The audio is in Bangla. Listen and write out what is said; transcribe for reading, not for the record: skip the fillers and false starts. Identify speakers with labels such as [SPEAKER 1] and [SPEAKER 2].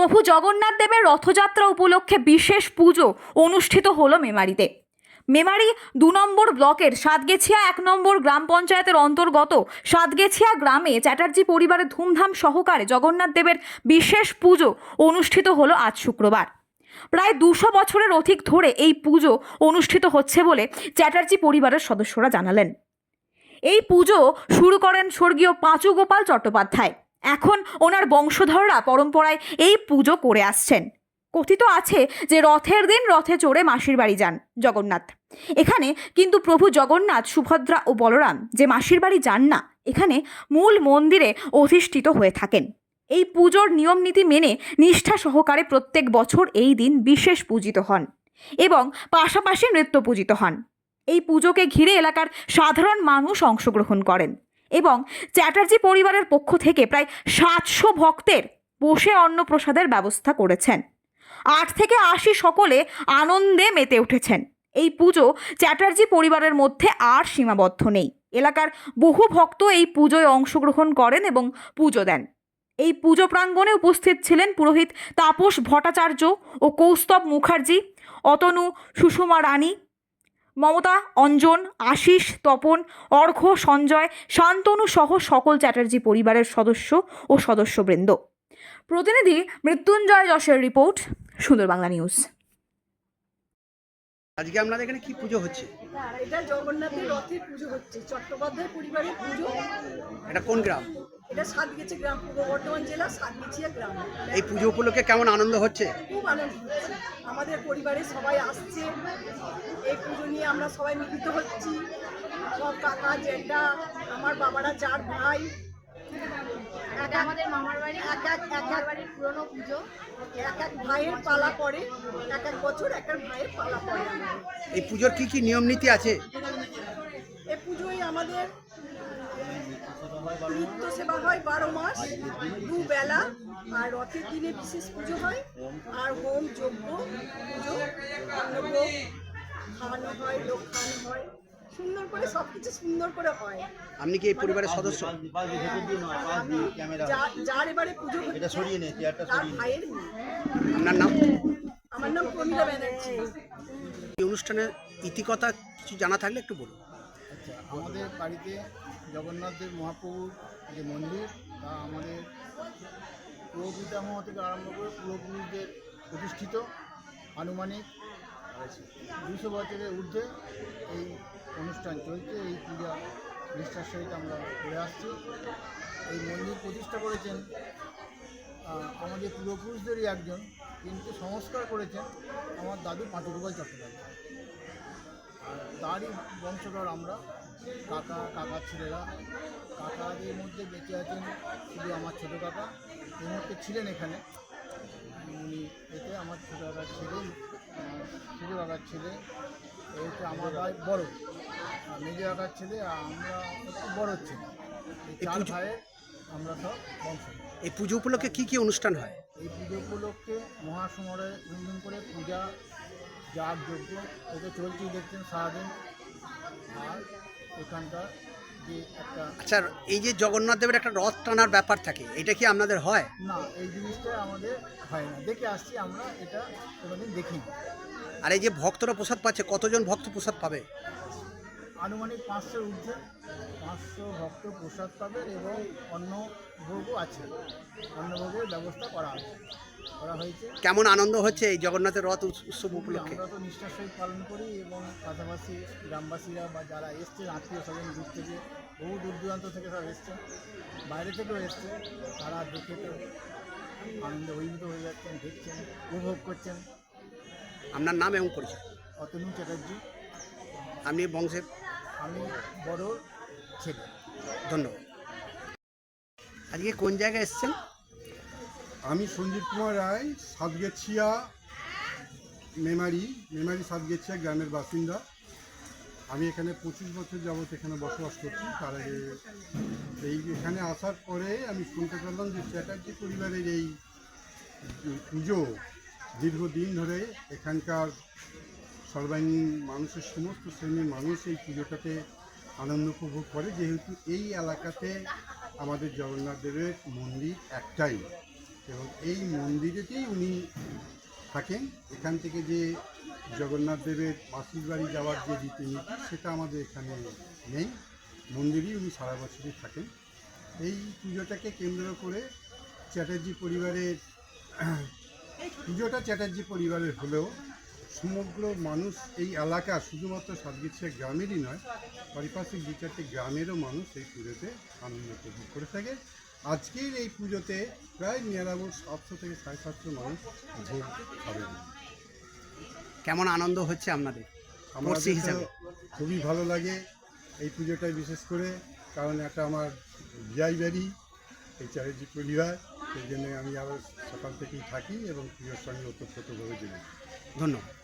[SPEAKER 1] প্রভু জগন্নাথ দেবের রথযাত্রা উপলক্ষে বিশেষ পুজো অনুষ্ঠিত হলো মেমারিতে। মেমারি 2 নম্বর ব্লকের সাতগেছিয়া 1 নম্বর গ্রাম পঞ্চায়েতের অন্তর্গত সাতগেছিয়া গ্রামে চ্যাটার্জি পরিবারের ধুমধাম সহকারে জগন্নাথ দেবের বিশেষ পুজো অনুষ্ঠিত হলো আজ শুক্রবার। প্রায় 200 বছরের অধিক ধরে এই পুজো অনুষ্ঠিত হচ্ছে বলে চ্যাটার্জি পরিবারের সদস্যরা জানালেন। এই পুজো শুরু করেন স্বর্গীয় পাঁচু গোপাল চট্টোপাধ্যায়। এখন ওনার বংশধররা পরম্পরায় এই পুজো করে আসছেন। কথিত আছে যে রথের দিন রথে চড়ে মাসির বাড়ি যান জগন্নাথ। এখানে কিন্তু প্রভু জগন্নাথ, সুভদ্রা ও বলরাম যে মাসির বাড়ি যান না, এখানে মূল মন্দিরে অধিষ্ঠিত হয়ে থাকেন। এই পুজোর নিয়ম নীতি মেনে নিষ্ঠা সহকারে প্রত্যেক বছর এই দিন বিশেষ পূজিত হন এবং পাশাপাশি নৃত্য পূজিত হন। এই পুজোকে ঘিরে এলাকার সাধারণ মানুষ অংশগ্রহণ করেন এবং চ্যাটার্জি পরিবারের পক্ষ থেকে প্রায় 700 ভক্তের বসে অন্নপ্রসাদের ব্যবস্থা করেছেন। 8 থেকে 80 সকলে আনন্দে মেতে উঠেছেন। এই পুজো চ্যাটার্জি পরিবারের মধ্যে আর সীমাবদ্ধ নেই। এলাকার বহু ভক্ত এই পুজোয় অংশগ্রহণ করেন এবং পুজো দেন। এই পুজো প্রাঙ্গণে উপস্থিত ছিলেন পুরোহিত তাপস ভট্টাচার্য ও কৌস্তব মুখার্জি, অতনু, সুষমা রানী, মমতা, অঞ্জন, আশিস, তপন, অর্ঘ্য, সঞ্জয়, শান্তনু সহ সকল চ্যাটার্জি পরিবারের সদস্য ও সদস্যবৃন্দ। প্রতিনিধি মৃত্যুঞ্জয় যশের রিপোর্ট, সুন্দর বাংলা নিউজ।
[SPEAKER 2] আজকে আপনাদের এখানে কি পুজো হচ্ছে?
[SPEAKER 3] এটা জগন্নাথের রথের পুজো হচ্ছে, চট্টোপাধ্যায় পরিবারের পুজো।
[SPEAKER 2] এটা কোন গ্রাম?
[SPEAKER 3] এটা সাতগেছি গ্রাম, পূর্ব বর্ধমান জেলা সাতগেছিয়া গ্রাম।
[SPEAKER 2] এই পুজো উপলক্ষে কেমন আনন্দ হচ্ছে?
[SPEAKER 3] খুব আনন্দ হচ্ছে, আমাদের পরিবারের সবাই আসছে, এই পুজো নিয়ে আমরা সবাই মিলিত হচ্ছি। সব কাকা জেঠা, আমার বাবারা 4 ভাই,
[SPEAKER 4] আমাদের মামার বাড়ি বাড়ির পুরনো পুজো।
[SPEAKER 3] এক ভাইয়ের পালা পড়ে, এক বছর এক ভাইয়ের পালা পড়ে।
[SPEAKER 2] এই পুজোর কি কি নিয়ম নীতি আছে?
[SPEAKER 3] এই পুজোয় আমাদের নিত্য সেবা হয় 12 মাস 2 বেলা, আর রথের দিনে বিশেষ পুজো হয়, আর হোম যজ্ঞ পুজো, অন্নভোগ খাওয়ানো হয়, লোক খাওয়ানো হয়, সুন্দর করে সবকিছু সুন্দর করে হয়।
[SPEAKER 2] আপনি কি এই পরিবারের সদস্য?
[SPEAKER 3] যার এবারে পুজো হচ্ছে তার ভাইয়ের মেয়ে।
[SPEAKER 2] আপনার নাম?
[SPEAKER 3] আমার নাম প্রমীলা ব্যানার্জি।
[SPEAKER 2] এই অনুষ্ঠানের ইতিকথা কিছু জানা থাকলে একটু বলুন।
[SPEAKER 5] আচ্ছা, আমাদের বাড়িতে জগন্নাথদেব মহাপ্রভুর যে মন্দির, তা আমাদের পূর্বপিতামহ থেকে আরম্ভ করে পূর্বপুরুষদের প্রতিষ্ঠিত। আনুমানিক 200 বছরের ঊর্ধ্বে এই অনুষ্ঠান চলছে। এই পূজা নিষ্ঠার সহিত আমরা করে আসছি। এই মন্দির প্রতিষ্ঠা করেছেন আমাদের পূর্বপুরুষদেরই একজন, কিন্তু সংস্কার করেছেন আমার দাদু পাঁচু গোপাল চট্টোপাধ্যায়। আর তারই বংশধর আমরা, কাকার ছেলেরা। কাকাদের মধ্যে বেঁচে আছেন শুধু আমার ছোটো কাকা, এই মুহূর্তে ছিলেন এখানে। উনি এতে আমার ছোটো কাকার ছেলে, ছোটো কাকার ছেলে, এই হচ্ছে আমার ভাই বড়, আর মেজো কাকার ছেলে, আর আমরা একটু বড় ছেলে। এই 4 ভাইয়ের আমরা সব বংশ।
[SPEAKER 2] এই পুজো উপলক্ষে কি কি অনুষ্ঠান হয়?
[SPEAKER 5] এই পুজো উপলক্ষে মহাসমারোহে ধুমধুম করে পূজা, যাগ যজ্ঞ এটা চলছেই দেখছেন সারাদিন। আর এখানকার যে একটা
[SPEAKER 2] আচ্ছা, এই যে জগন্নাথ দেবের একটা রথ টানার ব্যাপার থাকে, এটা কি আপনাদের হয়?
[SPEAKER 5] না, এই জিনিসটা আমাদের হয় না, দেখে আসছি আমরা, এটা কোনোদিন দেখিনি।
[SPEAKER 2] আর এই যে ভক্তরা প্রসাদ পাচ্ছে, কতজন ভক্ত প্রসাদ পাবে?
[SPEAKER 5] আনুমানিক 500-এর ঊর্ধ্বে 500 ভক্ত প্রসাদ পাবেন, এবং অন্নভোগও আছে, অন্নভোগের ব্যবস্থা করা হয়েছে।
[SPEAKER 2] কেমন আনন্দ হচ্ছে এই জগন্নাথের রথ উৎসব উপলক্ষে?
[SPEAKER 5] আমরা তো নিষ্ঠার সহিত পালন করি, এবং পাশাপাশি গ্রামবাসীরা বা যারা এসছে, আত্মীয় স্বজন দূর থেকে, বহু দূর দূরান্ত থেকে সব এসছে, বাইরে থেকেও এসছে, তারা দেখে তো আনন্দে অভিভূত হয়ে যাচ্ছেন, দেখছেন, উপভোগ করছেন।
[SPEAKER 2] আপনার নাম এবং পরিচয়?
[SPEAKER 5] অতনু চ্যাটার্জি,
[SPEAKER 2] আপনি বংশের?
[SPEAKER 5] আমি বড় ছেলে।
[SPEAKER 2] ধন্যবাদ। আজকে কোন জায়গায় এসছেন?
[SPEAKER 6] আমি সঞ্জীব কুমার রায়, সাতগেছিয়া মেমারি সাতগেছিয়া গ্রামের বাসিন্দা। আমি এখানে 25 বছর যাবৎ এখানে বসবাস করছি। তার আগে এখানে আসার পরে আমি শুনতে পেলাম যে চ্যাটার্জি পরিবারের এই পুজো দীর্ঘদিন ধরে এখানকার সর্বাঙ্গীন মানুষের, সমস্ত শ্রেণীর মানুষ এই পুজোটাতে আনন্দ উপভোগ করে, যেহেতু এই এলাকাতে আমাদের জগন্নাথ দেবের মন্দির একটাই। এবং এই মন্দিরেতেই উনি থাকেন। এখান থেকে যে জগন্নাথ দেবের মাসির বাড়ি যাওয়ার যে রীতিনীতি সেটা আমাদের এখানে নেই, মন্দিরেই উনি সারা বছরই থাকেন। এই পুজোটাকে কেন্দ্র করে চ্যাটার্জি পরিবারের পুজোটা চ্যাটার্জি পরিবারের হলেও সমগ্র মানুষ এই এলাকা শুধুমাত্র সাতগেছিয়া গ্রামেরই নয়, পারিপার্শ্বিক 2-4টে গ্রামেরও মানুষ এই পুজোতে আনন্দ উপভোগ করে থাকে। আজকের এই পুজোতে প্রায় নিয়ারাবো 700 থেকে 750 মানুষ ভোগ খাবেন।
[SPEAKER 2] কেমন আনন্দ হচ্ছে আপনাদের
[SPEAKER 6] আমাদের
[SPEAKER 2] পড়শি
[SPEAKER 6] তো
[SPEAKER 2] হিসাবে?
[SPEAKER 6] খুবই ভালো লাগে এই পুজোটায় বিশেষ করে, কারণ এটা আমার বিয়াই বাড়ি, এই চ্যাটার্জি পরিবার, সেই জন্য আমি আরও সকাল থেকেই থাকি এবং পুজোর সঙ্গে ওতপ্রোতভাবে জড়িত।
[SPEAKER 2] ধন্যবাদ।